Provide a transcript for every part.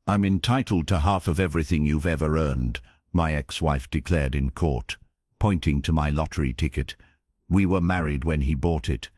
"I'm entitled to half of everything you've ever earned," my ex-wife declared in court, pointing to my lottery ticket. "We were married when he bought it."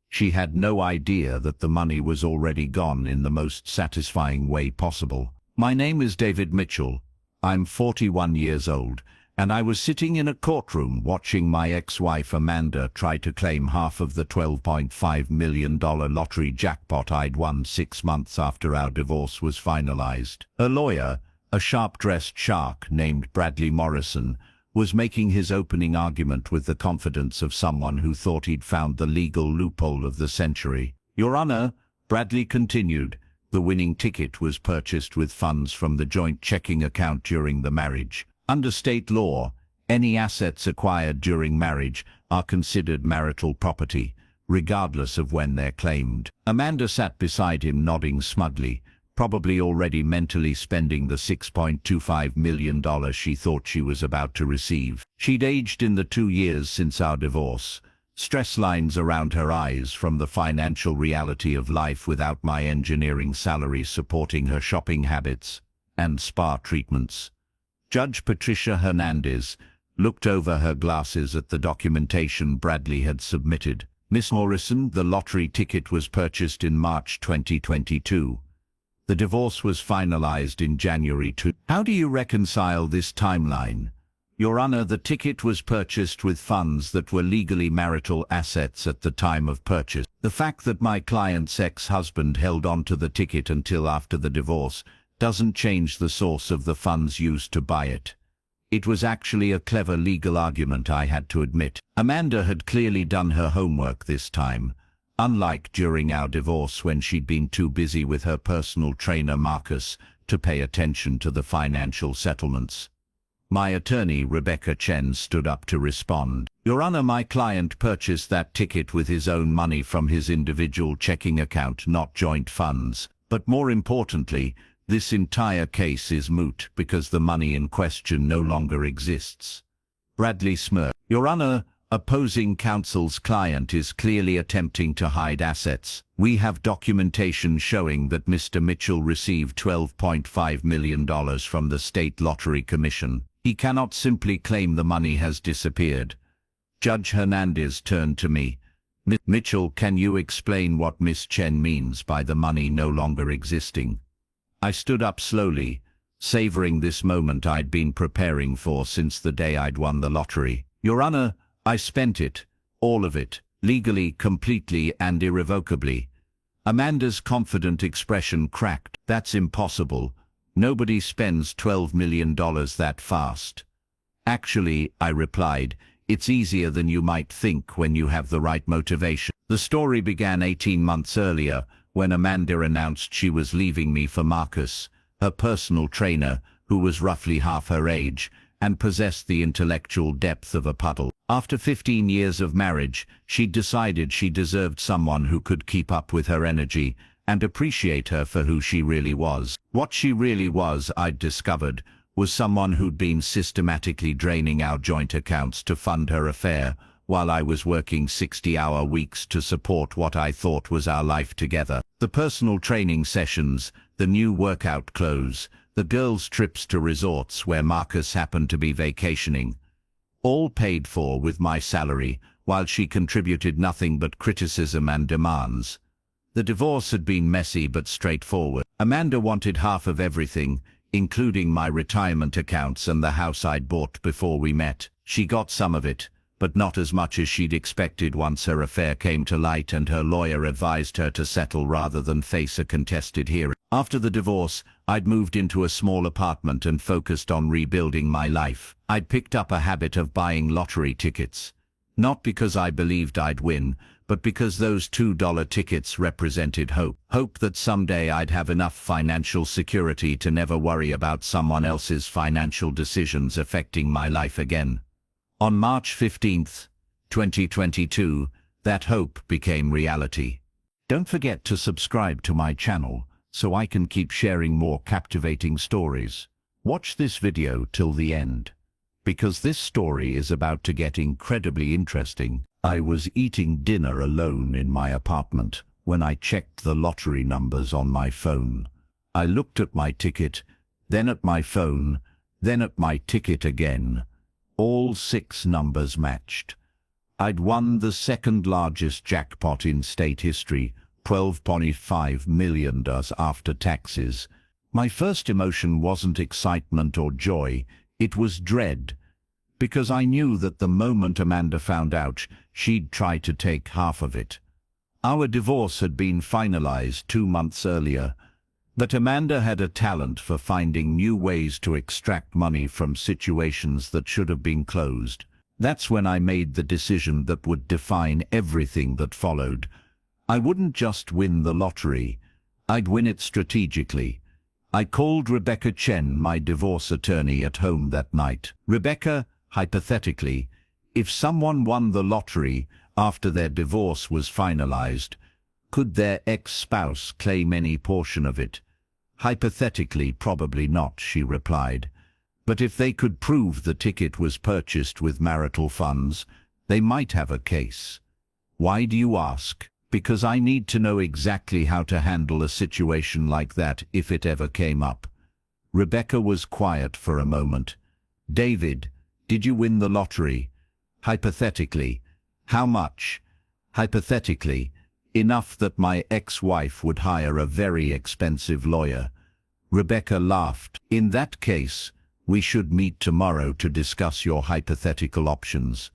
She had no idea that the money was already gone in the most satisfying way possible. "My name is David Mitchell. I'm 41 years old, and I was sitting in a courtroom watching my ex-wife Amanda try to claim half of the $12.5 million lottery jackpot I'd won 6 months after our divorce was finalized. Her lawyer, a sharp-dressed shark named Bradley Morrison, was making his opening argument with the confidence of someone who thought he'd found the legal loophole of the century. "Your Honor," Bradley continued, "the winning ticket was purchased with funds from the joint checking account during the marriage. Under state law, any assets acquired during marriage are considered marital property, regardless of when they're claimed." Amanda sat beside him nodding smugly, probably already mentally spending the $6.25 million she thought she was about to receive. She'd aged in the 2 years since our divorce, stress lines around her eyes from the financial reality of life without my engineering salary supporting her shopping habits and spa treatments. Judge Patricia Hernandez looked over her glasses at the documentation Bradley had submitted. "Miss Morrison, the lottery ticket was purchased in March 2022. The divorce was finalized in January 2. How do you reconcile this timeline?" "Your Honor, the ticket was purchased with funds that were legally marital assets at the time of purchase. The fact that my client's ex-husband held on to the ticket until after the divorce doesn't change the source of the funds used to buy it." It was actually a clever legal argument, I had to admit. Amanda had clearly done her homework this time, unlike during our divorce when she'd been too busy with her personal trainer Marcus to pay attention to the financial settlements. My attorney, Rebecca Chen, stood up to respond. "Your Honor, my client purchased that ticket with his own money from his individual checking account, not joint funds. But more importantly, this entire case is moot because the money in question no longer exists." Bradley smirked. "Your Honor, opposing counsel's client is clearly attempting to hide assets. We have documentation showing that Mr. Mitchell received $12.5 million from the State Lottery Commission. He cannot simply claim the money has disappeared." Judge Hernandez turned to me. "Mitchell, can you explain what Miss Chen means by the money no longer existing?" I stood up slowly, savoring this moment I'd been preparing for since the day I'd won the lottery. "Your Honor, I spent it, all of it, legally, completely and irrevocably." Amanda's confident expression cracked. "That's impossible. Nobody spends $12 million that fast." "Actually," I replied, "it's easier than you might think when you have the right motivation." The story began 18 months earlier, when Amanda announced she was leaving me for Marcus, her personal trainer, who was roughly half her age and possessed the intellectual depth of a puddle. After 15 years of marriage, she'd decided she deserved someone who could keep up with her energy and appreciate her for who she really was. What she really was, I'd discovered, was someone who'd been systematically draining our joint accounts to fund her affair, while I was working 60-hour weeks to support what I thought was our life together. The personal training sessions, the new workout clothes, the girls' trips to resorts where Marcus happened to be vacationing, all paid for with my salary, while she contributed nothing but criticism and demands. The divorce had been messy but straightforward. Amanda wanted half of everything, including my retirement accounts and the house I'd bought before we met. She got some of it, but not as much as she'd expected once her affair came to light and her lawyer advised her to settle rather than face a contested hearing. After the divorce, I'd moved into a small apartment and focused on rebuilding my life. I'd picked up a habit of buying lottery tickets, not because I believed I'd win, but because those $2 tickets represented hope. Hope that someday I'd have enough financial security to never worry about someone else's financial decisions affecting my life again. On March 15, 2022, that hope became reality. Don't forget to subscribe to my channel so I can keep sharing more captivating stories. Watch this video till the end, because this story is about to get incredibly interesting. I was eating dinner alone in my apartment when I checked the lottery numbers on my phone. I looked at my ticket, then at my phone, then at my ticket again. All 6 numbers matched. I'd won the second largest jackpot in state history, $12.5 million after taxes. My first emotion wasn't excitement or joy, it was dread, because I knew that the moment Amanda found out, she'd try to take half of it. Our divorce had been finalized 2 months earlier, but Amanda had a talent for finding new ways to extract money from situations that should have been closed. That's when I made the decision that would define everything that followed. I wouldn't just win the lottery, I'd win it strategically. I called Rebecca Chen, my divorce attorney, at home that night. Rebecca, hypothetically, if someone won the lottery after their divorce was finalized, could their ex-spouse claim any portion of it? Hypothetically, probably not, she replied. But if they could prove the ticket was purchased with marital funds, they might have a case. Why do you ask? Because I need to know exactly how to handle a situation like that if it ever came up. Rebecca was quiet for a moment. David, did you win the lottery? Hypothetically. How much? Hypothetically. Enough that my ex-wife would hire a very expensive lawyer. Rebecca laughed. In that case, we should meet tomorrow to discuss your hypothetical options.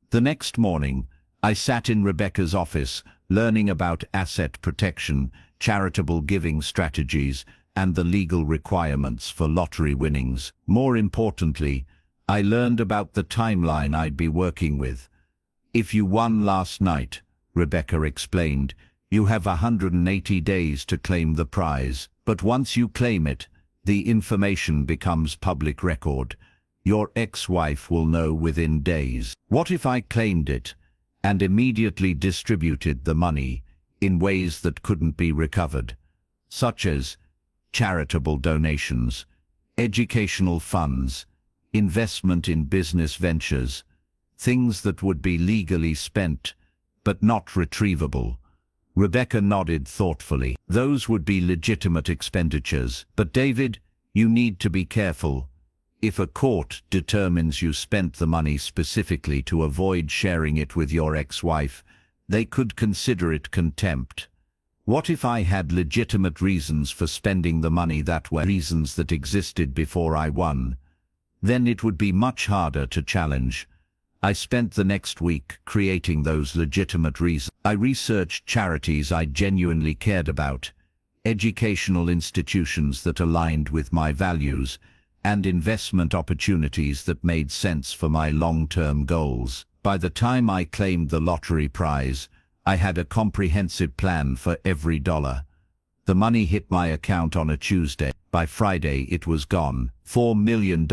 The next morning, I sat in Rebecca's office, learning about asset protection, charitable giving strategies, and the legal requirements for lottery winnings. More importantly, I learned about the timeline I'd be working with. If you won last night, Rebecca explained, you have 180 days to claim the prize, but once you claim it, the information becomes public record. Your ex-wife will know within days. What if I claimed it and immediately distributed the money in ways that couldn't be recovered, such as charitable donations, educational funds, investment in business ventures, things that would be legally spent but not retrievable? Rebecca nodded thoughtfully. Those would be legitimate expenditures. But David, you need to be careful. If a court determines you spent the money specifically to avoid sharing it with your ex-wife, they could consider it contempt. What if I had legitimate reasons for spending the money that way, reasons that existed before I won? Then it would be much harder to challenge. I spent the next week creating those legitimate reasons. I researched charities I genuinely cared about, educational institutions that aligned with my values, and investment opportunities that made sense for my long-term goals. By the time I claimed the lottery prize, I had a comprehensive plan for every dollar. The money hit my account on a Tuesday. By Friday it was gone. $4 million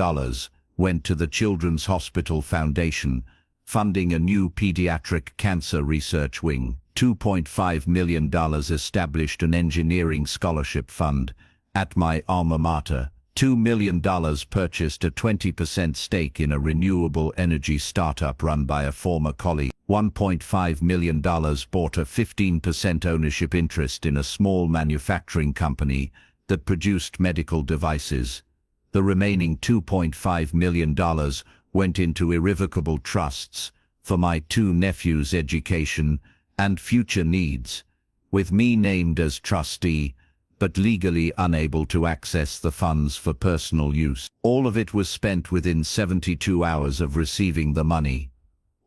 went to the Children's Hospital Foundation, funding a new pediatric cancer research wing. $2.5 million established an engineering scholarship fund at my alma mater. $2 million purchased a 20% stake in a renewable energy startup run by a former colleague. $1.5 million bought a 15% ownership interest in a small manufacturing company that produced medical devices. The remaining $2.5 million went into irrevocable trusts for my 2 nephews' education and future needs, with me named as trustee, but legally unable to access the funds for personal use. All of it was spent within 72 hours of receiving the money.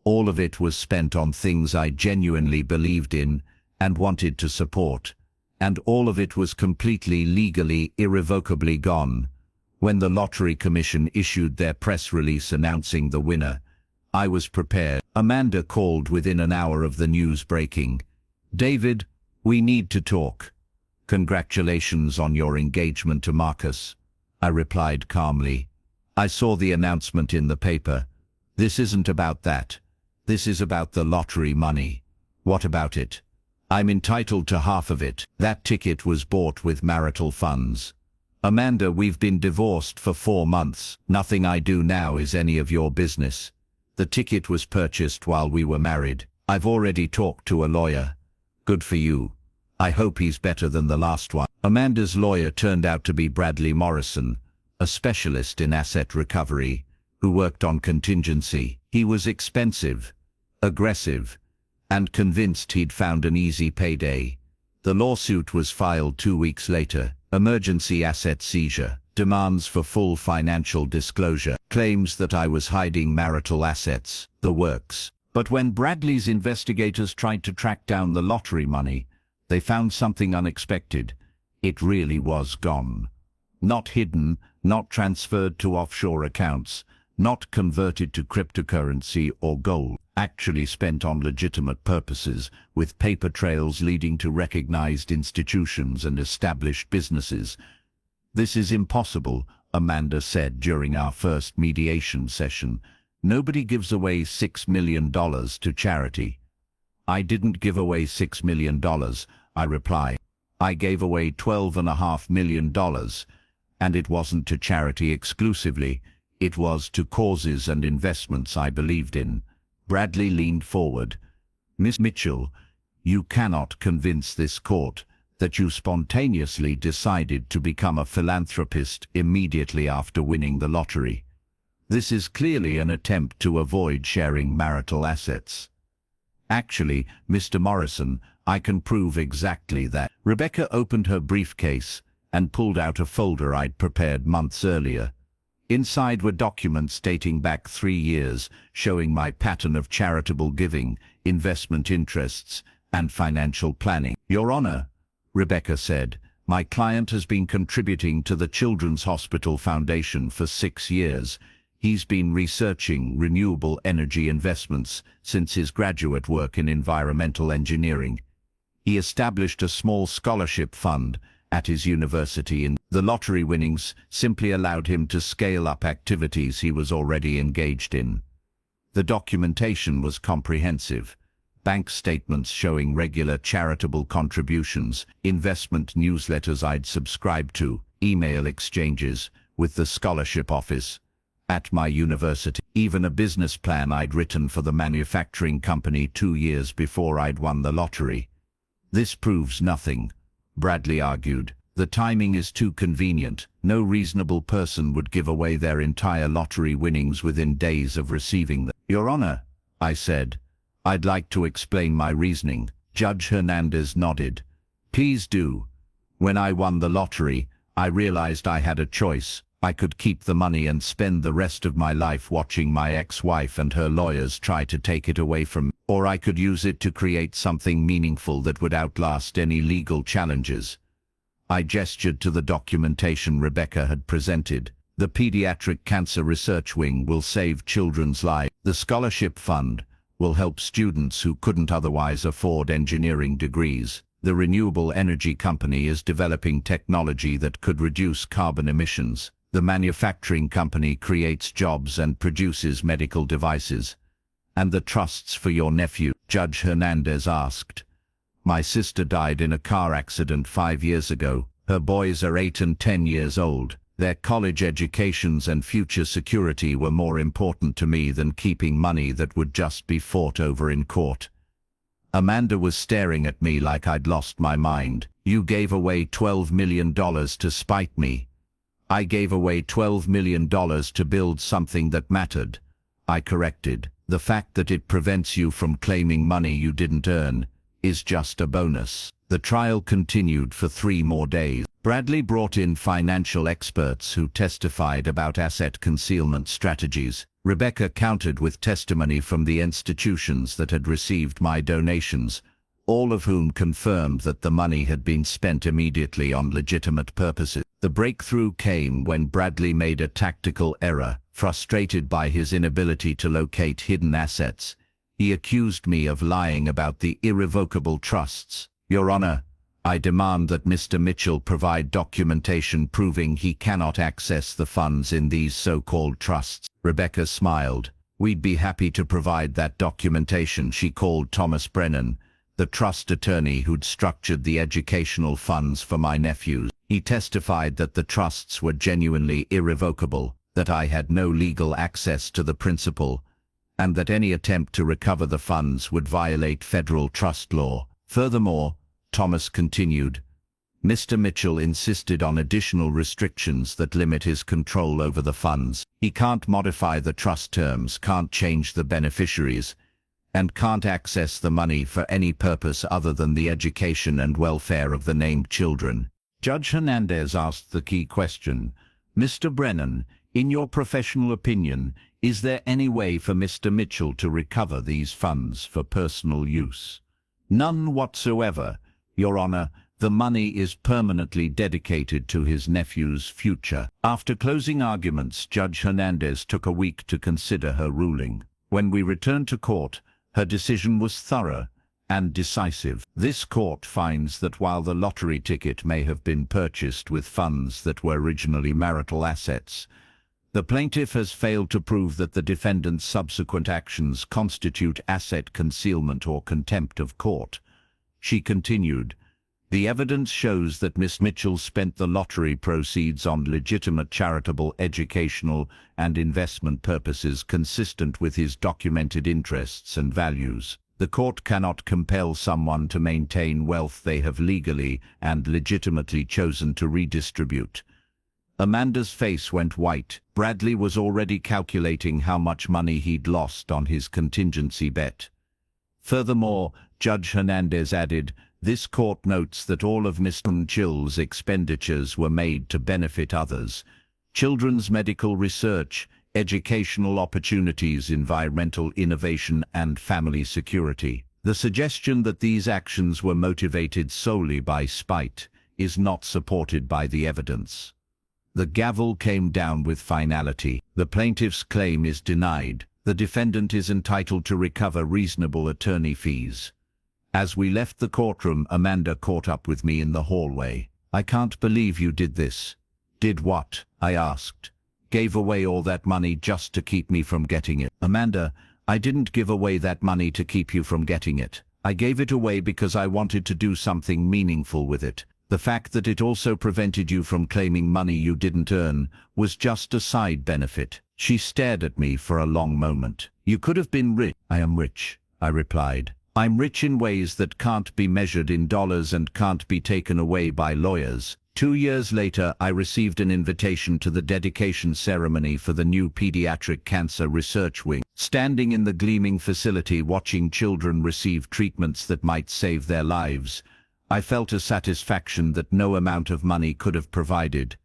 All of it was spent on things I genuinely believed in and wanted to support, and all of it was completely legally, irrevocably gone. When the Lottery Commission issued their press release announcing the winner, I was prepared. Amanda called within an hour of the news breaking. David, we need to talk. Congratulations on your engagement to Marcus, I replied calmly. I saw the announcement in the paper. This isn't about that. This is about the lottery money. What about it? I'm entitled to half of it. That ticket was bought with marital funds. Amanda, we've been divorced for 4 months. Nothing I do now is any of your business. The ticket was purchased while we were married. I've already talked to a lawyer. Good for you. I hope he's better than the last one. Amanda's lawyer turned out to be Bradley Morrison, a specialist in asset recovery, who worked on contingency. He was expensive, aggressive, and convinced he'd found an easy payday. The lawsuit was filed 2 weeks later. Emergency asset seizure, demands for full financial disclosure, claims that I was hiding marital assets, the works. But when Bradley's investigators tried to track down the lottery money, they found something unexpected. It really was gone. Not hidden, not transferred to offshore accounts, not converted to cryptocurrency or gold, actually spent on legitimate purposes, with paper trails leading to recognized institutions and established businesses. This is impossible, Amanda said during our first mediation session. Nobody gives away $6 million to charity. I didn't give away $6 million, I replied. I gave away $12.5 million, and it wasn't to charity exclusively. It was to causes and investments I believed in. Bradley leaned forward. Miss Mitchell, you cannot convince this court that you spontaneously decided to become a philanthropist immediately after winning the lottery. This is clearly an attempt to avoid sharing marital assets. Actually, Mr. Morrison, I can prove exactly that. Rebecca opened her briefcase and pulled out a folder I'd prepared months earlier. Inside were documents dating back 3 years, showing my pattern of charitable giving, investment interests, and financial planning. Your Honor, Rebecca said, my client has been contributing to the Children's Hospital Foundation for 6 years. He's been researching renewable energy investments since his graduate work in environmental engineering. He established a small scholarship fund at his university, and the lottery winnings simply allowed him to scale up activities he was already engaged in. The documentation was comprehensive. Bank statements showing regular charitable contributions, investment newsletters I'd subscribed to, email exchanges with the scholarship office at my university, even a business plan I'd written for the manufacturing company 2 years before I'd won the lottery. This proves nothing, Bradley argued. The timing is too convenient. No reasonable person would give away their entire lottery winnings within days of receiving them. Your Honor, I said, I'd like to explain my reasoning. Judge Hernandez nodded. Please do. When I won the lottery, I realized I had a choice. I could keep the money and spend the rest of my life watching my ex-wife and her lawyers try to take it away from me, or I could use it to create something meaningful that would outlast any legal challenges. I gestured to the documentation Rebecca had presented. The Pediatric Cancer Research Wing will save children's lives. The Scholarship Fund will help students who couldn't otherwise afford engineering degrees. The renewable energy company is developing technology that could reduce carbon emissions. The manufacturing company creates jobs and produces medical devices. And the trusts for your nephew? Judge Hernandez asked. My sister died in a car accident 5 years ago. Her boys are 8 and 10 years old. Their college educations and future security were more important to me than keeping money that would just be fought over in court. Amanda was staring at me like I'd lost my mind. You gave away $12 million to spite me. I gave away $12 million to build something that mattered, I corrected. The fact that it prevents you from claiming money you didn't earn is just a bonus. The trial continued for 3 more days. Bradley brought in financial experts who testified about asset concealment strategies. Rebecca countered with testimony from the institutions that had received my donations, all of whom confirmed that the money had been spent immediately on legitimate purposes. The breakthrough came when Bradley made a tactical error. Frustrated by his inability to locate hidden assets, he accused me of lying about the irrevocable trusts. Your Honor, I demand that Mr. Mitchell provide documentation proving he cannot access the funds in these so-called trusts. Rebecca smiled. We'd be happy to provide that documentation. She called Thomas Brennan, the trust attorney who'd structured the educational funds for my nephews. He testified that the trusts were genuinely irrevocable, that I had no legal access to the principal, and that any attempt to recover the funds would violate federal trust law. Furthermore, Thomas continued. Mr. Mitchell insisted on additional restrictions that limit his control over the funds. He can't modify the trust terms, can't change the beneficiaries, and can't access the money for any purpose other than the education and welfare of the named children. Judge Hernandez asked the key question. Mr. Brennan, in your professional opinion, is there any way for Mr. Mitchell to recover these funds for personal use? None whatsoever, Your Honor. The money is permanently dedicated to his nephew's future. After closing arguments, Judge Hernandez took a week to consider her ruling. When we returned to court, her decision was thorough and decisive. This court finds that while the lottery ticket may have been purchased with funds that were originally marital assets, the plaintiff has failed to prove that the defendant's subsequent actions constitute asset concealment or contempt of court. She continued, the evidence shows that Miss Mitchell spent the lottery proceeds on legitimate charitable, educational, and investment purposes consistent with his documented interests and values. The court cannot compel someone to maintain wealth they have legally and legitimately chosen to redistribute. Amanda's face went white. Bradley was already calculating how much money he'd lost on his contingency bet. Furthermore, Judge Hernandez added, this court notes that all of Mr. Mitchell's expenditures were made to benefit others. Children's medical research, educational opportunities, environmental innovation, and family security. The suggestion that these actions were motivated solely by spite is not supported by the evidence. The gavel came down with finality. The plaintiff's claim is denied. The defendant is entitled to recover reasonable attorney fees. As we left the courtroom, Amanda caught up with me in the hallway. I can't believe you did this. Did what? I asked. Gave away all that money just to keep me from getting it. Amanda, I didn't give away that money to keep you from getting it. I gave it away because I wanted to do something meaningful with it. The fact that it also prevented you from claiming money you didn't earn was just a side benefit. She stared at me for a long moment. You could have been rich. I am rich, I replied. I'm rich in ways that can't be measured in dollars and can't be taken away by lawyers. 2 years later, I received an invitation to the dedication ceremony for the new pediatric cancer research wing. Standing in the gleaming facility watching children receive treatments that might save their lives, I felt a satisfaction that no amount of money could have provided.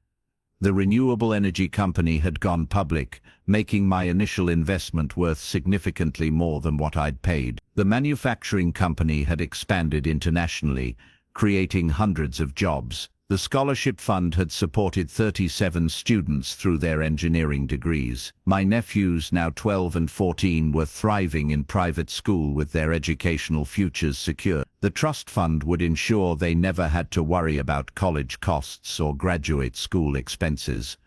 The renewable energy company had gone public, making my initial investment worth significantly more than what I'd paid. The manufacturing company had expanded internationally, creating hundreds of jobs. The scholarship fund had supported 37 students through their engineering degrees. My nephews, now 12 and 14, were thriving in private school with their educational futures secure. The trust fund would ensure they never had to worry about college costs or graduate school expenses.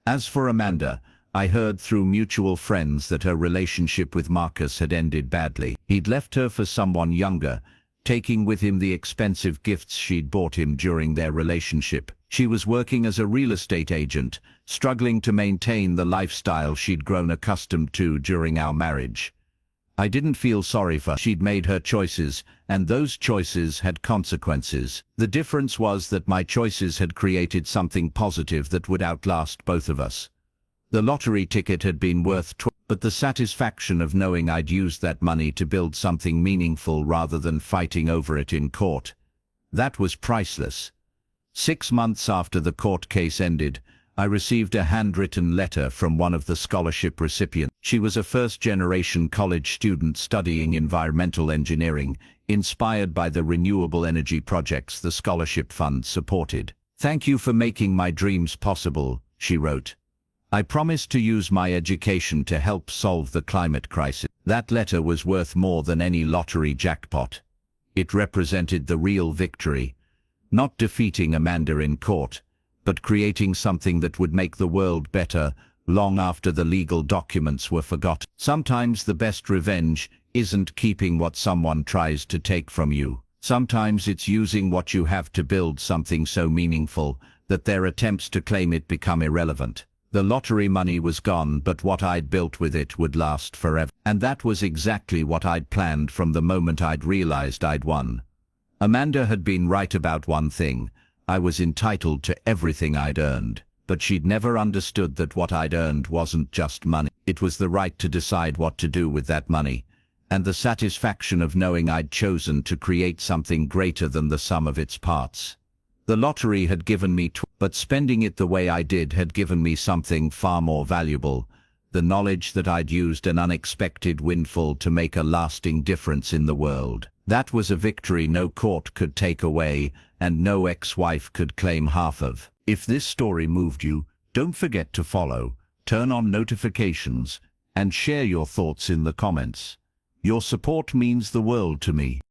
As for Amanda, I heard through mutual friends that her relationship with Marcus had ended badly. He'd left her for someone younger, taking with him the expensive gifts she'd bought him during their relationship. She was working as a real estate agent, struggling to maintain the lifestyle she'd grown accustomed to during our marriage. I didn't feel sorry for her. She'd made her choices, and those choices had consequences. The difference was that my choices had created something positive that would outlast both of us. The lottery ticket had been worth but the satisfaction of knowing I'd used that money to build something meaningful rather than fighting over it in court, that was priceless. 6 months after the court case ended, I received a handwritten letter from one of the scholarship recipients. She was a first-generation college student studying environmental engineering, inspired by the renewable energy projects the scholarship fund supported. Thank you for making my dreams possible, she wrote. I promise to use my education to help solve the climate crisis. That letter was worth more than any lottery jackpot. It represented the real victory, not defeating Amanda in court, but creating something that would make the world better long after the legal documents were forgotten. Sometimes the best revenge isn't keeping what someone tries to take from you. Sometimes it's using what you have to build something so meaningful that their attempts to claim it become irrelevant. The lottery money was gone, but what I'd built with it would last forever. And that was exactly what I'd planned from the moment I'd realized I'd won. Amanda had been right about one thing. I was entitled to everything I'd earned. But she'd never understood that what I'd earned wasn't just money. It was the right to decide what to do with that money, and the satisfaction of knowing I'd chosen to create something greater than the sum of its parts. The lottery had given me, but spending it the way I did had given me something far more valuable, the knowledge that I'd used an unexpected windfall to make a lasting difference in the world. That was a victory no court could take away, and no ex-wife could claim half of. If this story moved you, don't forget to follow, turn on notifications, and share your thoughts in the comments. Your support means the world to me.